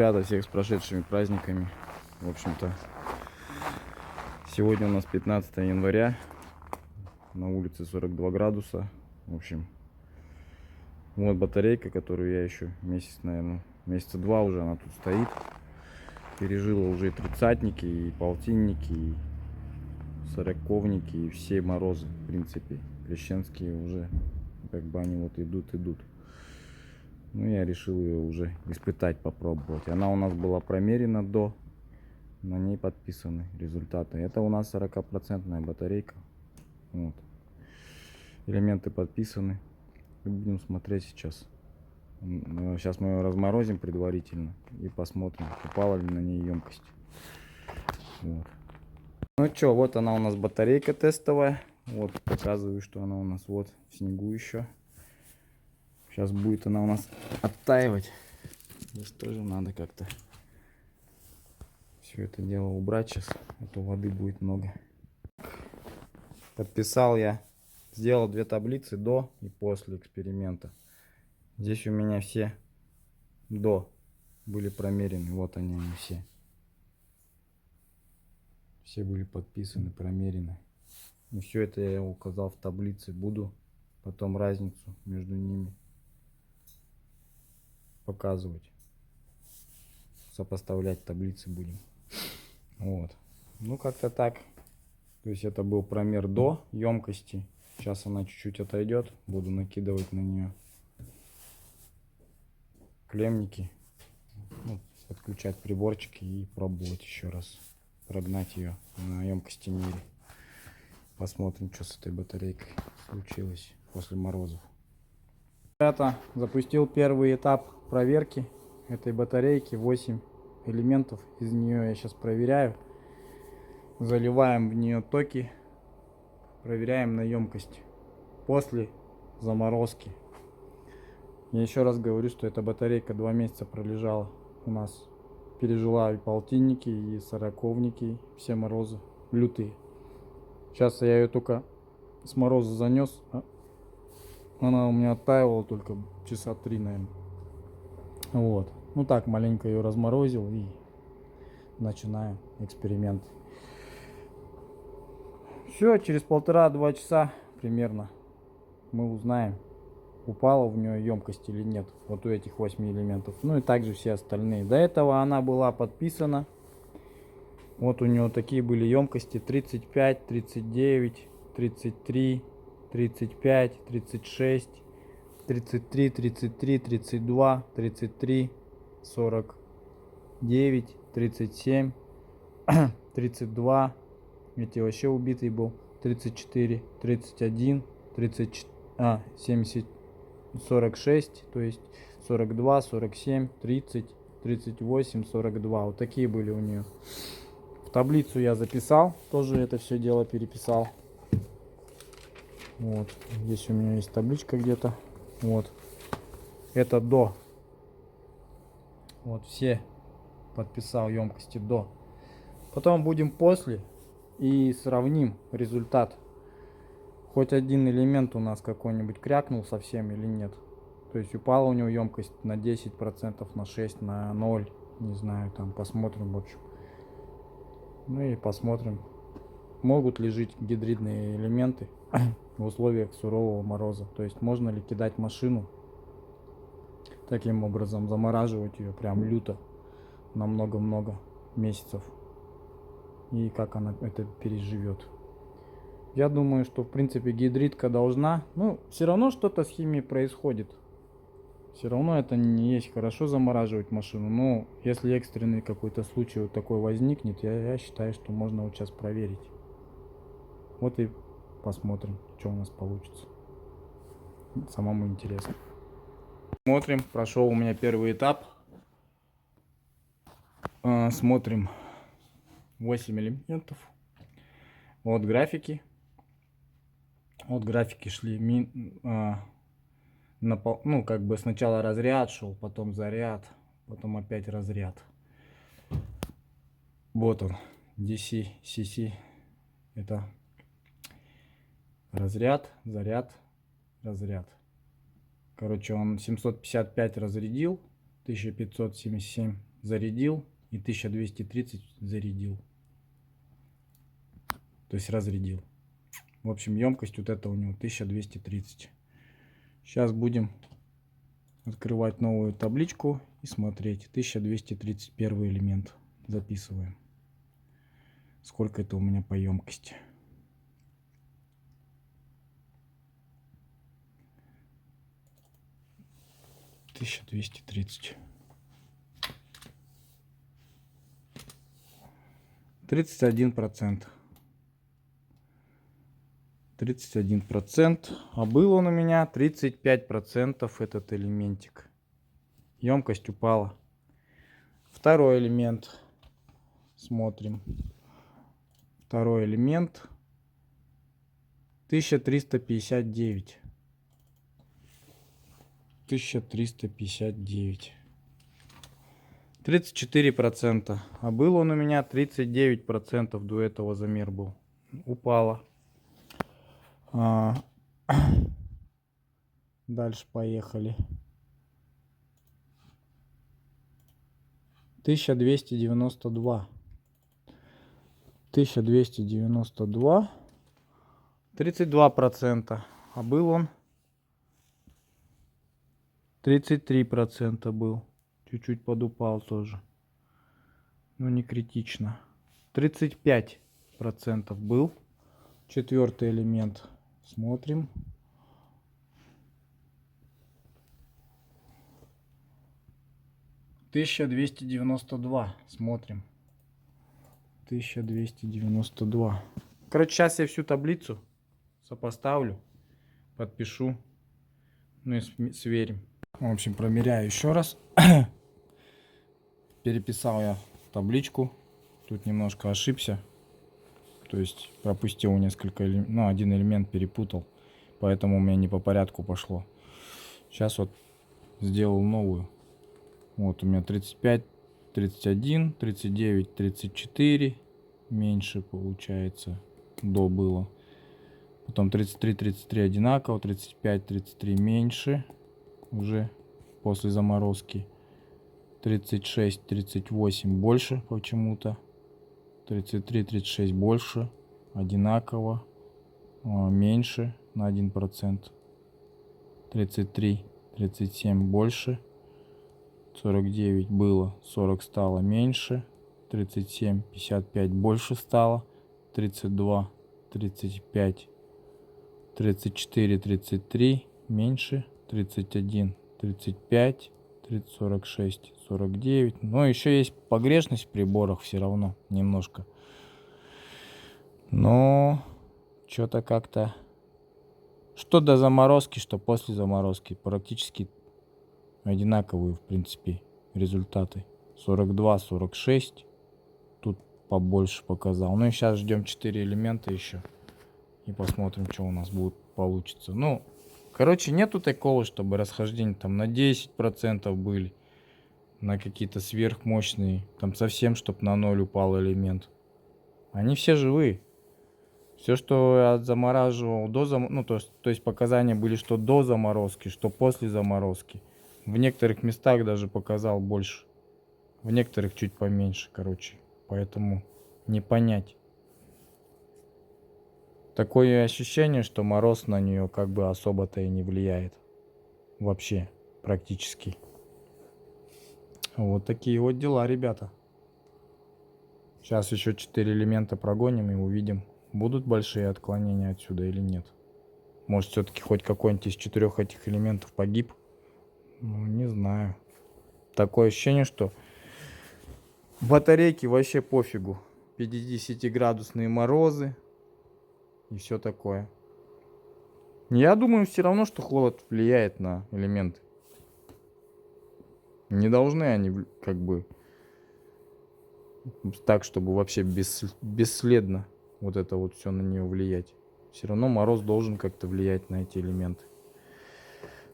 ребята, всех с прошедшими праздниками. В общем-то, сегодня у нас 15 января, на улице 42 градуса. В общем, вот батарейка, которую я еще месяц, наверное, месяца два уже она тут стоит. Пережила уже и тридцатники, и полтинники, и сороковники, и все морозы, в принципе. Крещенские уже, как бы они вот идут. Ну, я решил ее уже испытать, попробовать. Она у нас была промерена до, на ней подписаны результаты. Это у нас 40% батарейка. Вот. Элементы подписаны. И будем смотреть сейчас. Сейчас мы ее разморозим предварительно и посмотрим, упала ли на ней емкость. Вот. Ну что, вот она у нас батарейка тестовая. Вот показываю, что она у нас вот в снегу еще. Сейчас будет она у нас оттаивать. Здесь тоже надо как-то все это дело убрать сейчас, а то воды будет много. Подписал я, сделал две таблицы до и после эксперимента. Здесь у меня все до были промерены, вот они все. Все были подписаны, промерены. И все это я указал в таблице. Буду потом разницу между ними показывать. Сопоставлять таблицы будем. Вот. Ну как-то так. То есть это был промер до емкости. Сейчас она чуть-чуть отойдет. Буду накидывать на нее клеммники. Ну, подключать приборчики и пробовать еще раз. Прогнать ее на емкости мере. Посмотрим, что с этой батарейкой случилось после морозов. Ребята, запустил первый этап проверки этой батарейки. 8 элементов из нее я сейчас проверяю. Заливаем в нее токи. Проверяем на емкость после заморозки. Я еще раз говорю, что эта батарейка 2 месяца пролежала у нас. Пережила и полтинники, и сороковники, все морозы лютые. Сейчас я ее только с мороза занес. Она у меня оттаивала только часа 3, наверное. Вот. Ну так, маленько ее разморозил и начинаем эксперимент. Все, через 1,5-2 часа примерно мы узнаем, упала в нее емкость или нет. Вот у этих 8 элементов. Ну и также все остальные. До этого она была подписана. Вот у нее такие были емкости: 35, 39, 33, 35, 36, 33, 33, 32, 33, 49, 37, 32. Эти вообще убитый был. 34, 31, 34, 70, 46, то есть 42, 47, 30, 38, 42. Вот такие были у нее. В таблицу я записал, тоже это все дело переписал. Вот, здесь у меня есть табличка где-то. Вот, это до. Вот все подписал емкости до. Потом будем после и сравним результат. Хоть один элемент у нас какой-нибудь крякнул совсем или нет. То есть упала у него емкость на 10%, на 6%, на 0%. Не знаю, там посмотрим, в общем. Ну и посмотрим, могут ли жить гидридные элементы в условиях сурового мороза. То есть можно ли кидать машину таким образом, замораживать ее прям люто на много-много месяцев. И как она это переживет. Я думаю, что в принципе гидридка должна. Ну, все равно что-то с химией происходит. Все равно это не есть хорошо замораживать машину. Но если экстренный какой-то случай вот такой возникнет, я считаю, что можно вот сейчас проверить. Вот и посмотрим, что у нас получится. Самому интересно. Смотрим, прошел у меня первый этап. Смотрим 8 элементов. Вот графики. Вот графики шли ну, как бы сначала разряд шел, потом заряд, потом опять разряд. Вот он, DC, CC. Это разряд, заряд, разряд. Короче, он 755 разрядил, 1577 зарядил и 1230 зарядил. То есть разрядил. В общем, емкость вот это у него 1230. Сейчас будем открывать новую табличку и смотреть. 1231 элемент. Записываем. Сколько это у меня по емкости. Тысяча 1230. 31%. 31%. А был он у меня 35% этот элементик. Емкость упала. Второй элемент. Смотрим. Второй элемент. 1359. 1359. 34%. А был он у меня 39%. До этого замер был. Упало. Дальше поехали. 1292. 1292. 32%. А был он 33% был. Чуть-чуть подупал тоже. Но не критично. 35% был. Четвертый элемент. Смотрим. 1292. Смотрим. 1292. Короче, сейчас я всю таблицу сопоставлю, подпишу, ну и сверим. В общем, промеряю еще раз. Переписал я табличку. Тут немножко ошибся. То есть пропустил несколько элементов. Ну, один элемент перепутал. Поэтому у меня не по порядку пошло. Сейчас вот сделал новую. Вот у меня 35, 31, 39, 34. Меньше получается. До было. Потом 33, 33 одинаково. 35, 33 меньше. Уже после заморозки. 36, 38 больше почему-то. 33, 36 больше. Одинаково. Меньше на 1%. 33, 37 больше. 49 было. 40 стало меньше. 37, 55 больше стало. 32, 35, 34, 33 меньше. 31, 35, 30, 46, 49. Но еще есть погрешность в приборах все равно немножко. Но что-то как-то... Что до заморозки, что после заморозки. Практически одинаковые, в принципе, результаты. 42, 46. Тут побольше показал. Ну и сейчас ждем 4 элемента еще. И посмотрим, что у нас будет получится. Ну, короче, нету такого, чтобы расхождения там на 10% были. На какие-то сверхмощные. Там совсем, чтобы на 0 упал элемент. Они все живые. Все, что я замораживал ну, то есть показания были, что до заморозки, что после заморозки. В некоторых местах даже показал больше. В некоторых чуть поменьше, короче. Поэтому не понять. Такое ощущение, что мороз на нее как бы особо-то и не влияет. Вообще, практически. Вот такие вот дела, ребята. Сейчас еще 4 элемента прогоним и увидим, будут большие отклонения отсюда или нет. Может, все-таки хоть какой-нибудь из 4 этих элементов погиб. Ну, не знаю. Такое ощущение, что батарейки вообще пофигу. 50-градусные морозы и все такое. Я думаю, все равно, что холод влияет на элементы. Не должны они как бы так, чтобы вообще бесследно вот это вот все на нее влиять. Все равно мороз должен как-то влиять на эти элементы.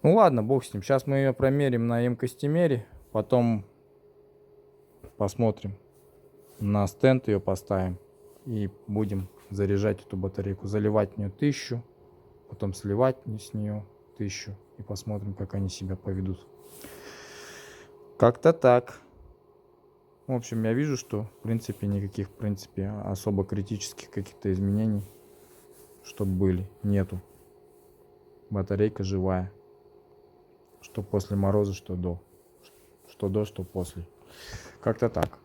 Ну ладно, бог с ним. Сейчас мы ее промерим на емкостимере. Потом посмотрим. На стенд ее поставим. И будем заряжать эту батарейку. Заливать в нее 1000. Потом сливать с нее 1000. И посмотрим, как они себя поведут. Как-то так. В общем, я вижу, что в принципе никаких, в принципе, особо критических каких-то изменений, чтобы были, нету. Батарейка живая. Что после мороза, что до. Что до, что после. Как-то так.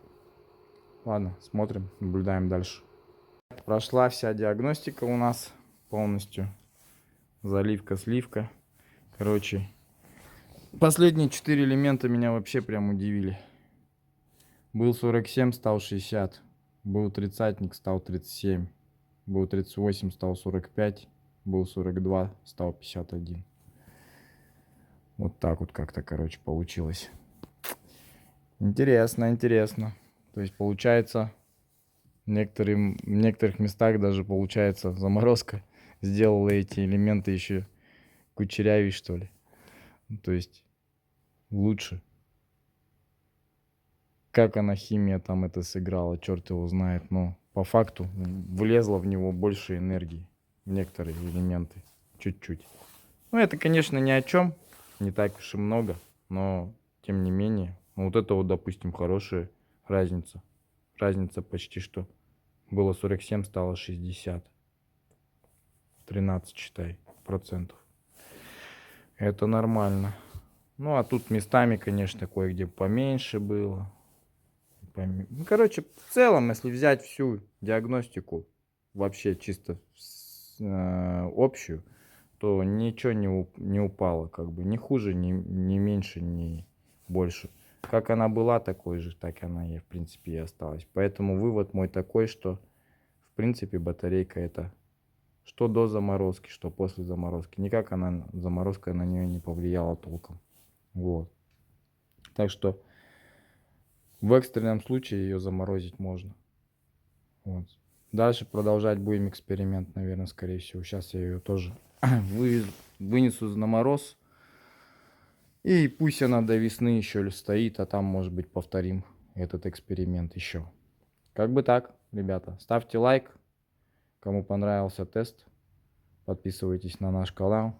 Ладно, смотрим, наблюдаем дальше. Прошла вся диагностика у нас полностью. Заливка, сливка. Короче, последние 4 элемента меня вообще прям удивили. Был 47, стал 60. Был тридцатник, стал 37. Был 38, стал 45. Был 42, стал 51. Вот так вот как-то, короче, получилось. Интересно, интересно. То есть получается, в некоторых местах даже получается заморозка сделала эти элементы еще кучерявее, что ли. То есть лучше. Как она, химия там это сыграла, черт его знает. Но по факту влезло в него больше энергии. В некоторые элементы. Чуть-чуть. Ну, это, конечно, ни о чем. Не так уж и много. Но, тем не менее. Вот это вот, допустим, хорошая разница. Разница почти что. Было 47, стало 60. 13, считай, процентов. Это нормально. Ну, а тут местами, конечно, кое-где поменьше было. Ну, короче, в целом, если взять всю диагностику, вообще чисто общую, то ничего не упало, как бы, ни хуже, ни меньше, ни больше. Как она была такой же, так она и, в принципе, и осталась. Поэтому вывод мой такой, что, в принципе, батарейка это что до заморозки, что после заморозки. Никак она, заморозка на нее не повлияла толком. Вот. Так что в экстренном случае ее заморозить можно. Вот. Дальше продолжать будем эксперимент, наверное, скорее всего. Сейчас я ее тоже вынесу на мороз. И пусть она до весны еще стоит, а там, может быть, повторим этот эксперимент еще. Как бы так, ребята. Ставьте лайк, кому понравился тест. Подписывайтесь на наш канал.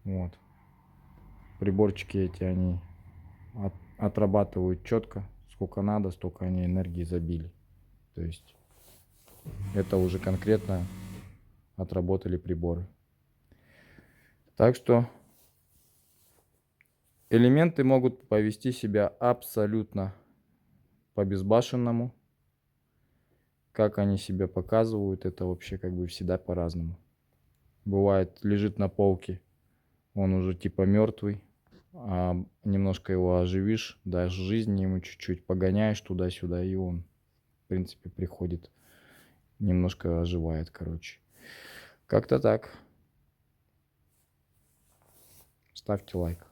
Вот. Приборчики эти, они отрабатывают четко. Сколько надо, столько они энергии забили. То есть это уже конкретно отработали приборы. Так что элементы могут повести себя абсолютно по-безбашенному. Как они себя показывают, это вообще как бы всегда по-разному. Бывает, лежит на полке, он уже типа мертвый, а немножко его оживишь, дашь жизни ему чуть-чуть, погоняешь туда-сюда, и он, в принципе, приходит, немножко оживает, короче. Как-то так. Ставьте лайк.